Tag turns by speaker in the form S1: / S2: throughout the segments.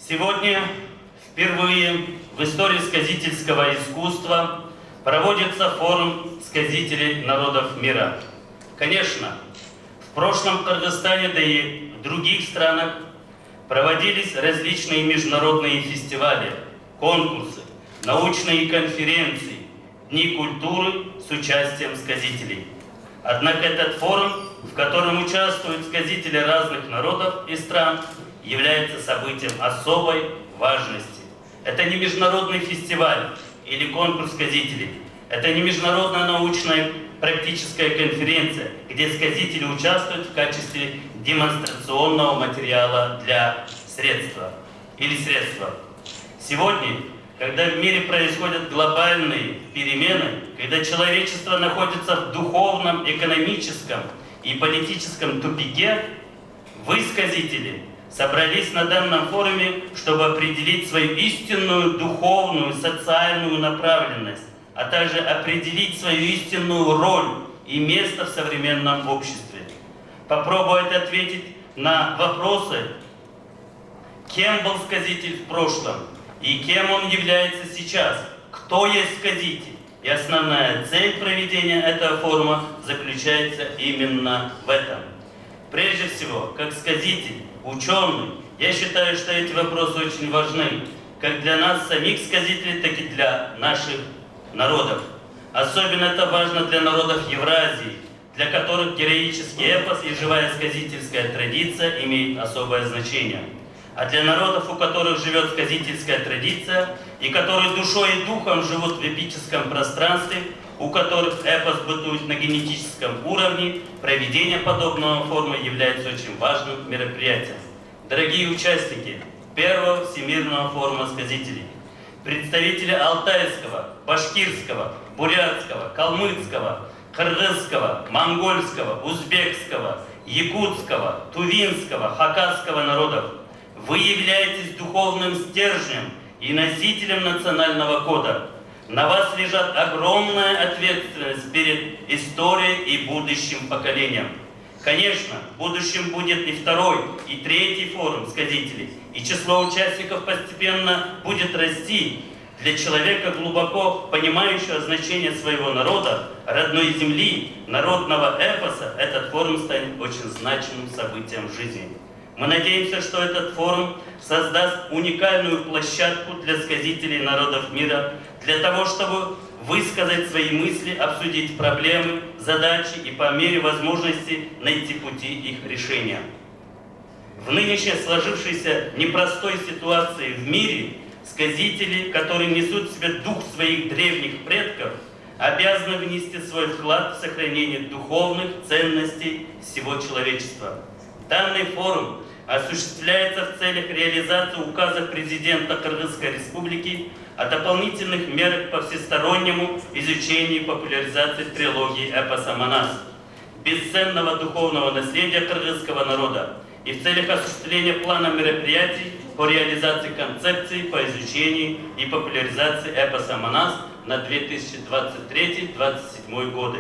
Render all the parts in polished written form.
S1: Сегодня впервые в истории сказительского искусства проводится форум сказителей народов мира. Конечно, в прошлом в Кыргызстане, да и в других странах проводились различные международные фестивали, конкурсы, научные конференции, дни культуры с участием сказителей. Однако этот форум, в котором участвуют сказители разных народов и стран, является событием особой важности. Это не международный фестиваль или конкурс сказителей. Это не международная научная практическая конференция, где сказители участвуют в качестве демонстрационного материала для средства. Сегодня, когда в мире происходят глобальные перемены, когда человечество находится в духовном, экономическом и политическом тупике, вы, сказители, собрались на данном форуме, чтобы определить свою истинную духовную, социальную направленность, а также определить свою истинную роль и место в современном обществе. Попробовать ответить на вопросы, кем был сказитель в прошлом и кем он является сейчас, кто есть сказитель. И основная цель проведения этого форума заключается именно в этом. Прежде всего, как сказитель, ученый, я считаю, что эти вопросы очень важны, как для нас, самих сказителей, так и для наших народов. Особенно это важно для народов Евразии, для которых героический эпос и живая сказительская традиция имеют особое значение. А для народов, у которых живет сказительская традиция, и которые душой и духом живут в эпическом пространстве, у которых эпос бытует на генетическом уровне, проведение подобного форума является очень важным мероприятием. Дорогие участники первого Всемирного форума сказителей, представители алтайского, башкирского, бурятского, калмыцкого, кыргызского, монгольского, узбекского, якутского, тувинского, хакасского народов, вы являетесь духовным стержнем и носителем национального кода. На вас лежит огромная ответственность перед историей и будущим поколением. Конечно, в будущем будет и второй, и третий форум сказителей, и число участников постепенно будет расти. Для человека, глубоко понимающего значение своего народа, родной земли, народного эпоса, этот форум станет очень значимым событием в жизни. Мы надеемся, что этот форум создаст уникальную площадку для сказителей народов мира, для того, чтобы высказать свои мысли, обсудить проблемы, задачи и по мере возможности найти пути их решения. В нынешней сложившейся непростой ситуации в мире сказители, которые несут в себе дух своих древних предков, обязаны внести свой вклад в сохранение духовных ценностей всего человечества. Данный форум осуществляется в целях реализации указа президента Кыргызской Республики о дополнительных мерах по всестороннему изучению и популяризации трилогии эпоса «Манас», бесценного духовного наследия кыргызского народа, и в целях осуществления плана мероприятий по реализации концепции по изучению и популяризации эпоса «Манас» на 2023-2027 годы.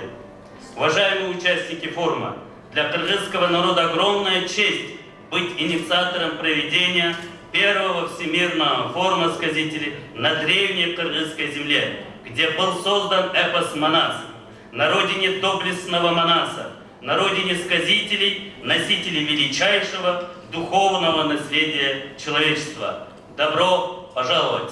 S1: Уважаемые участники форума, для кыргызского народа огромная честь быть инициатором проведения первого Всемирного форума сказителей на древней кыргызской земле, где был создан эпос «Манас», на родине доблестного Манаса, на родине сказителей, носителей величайшего духовного наследия человечества. Добро пожаловать!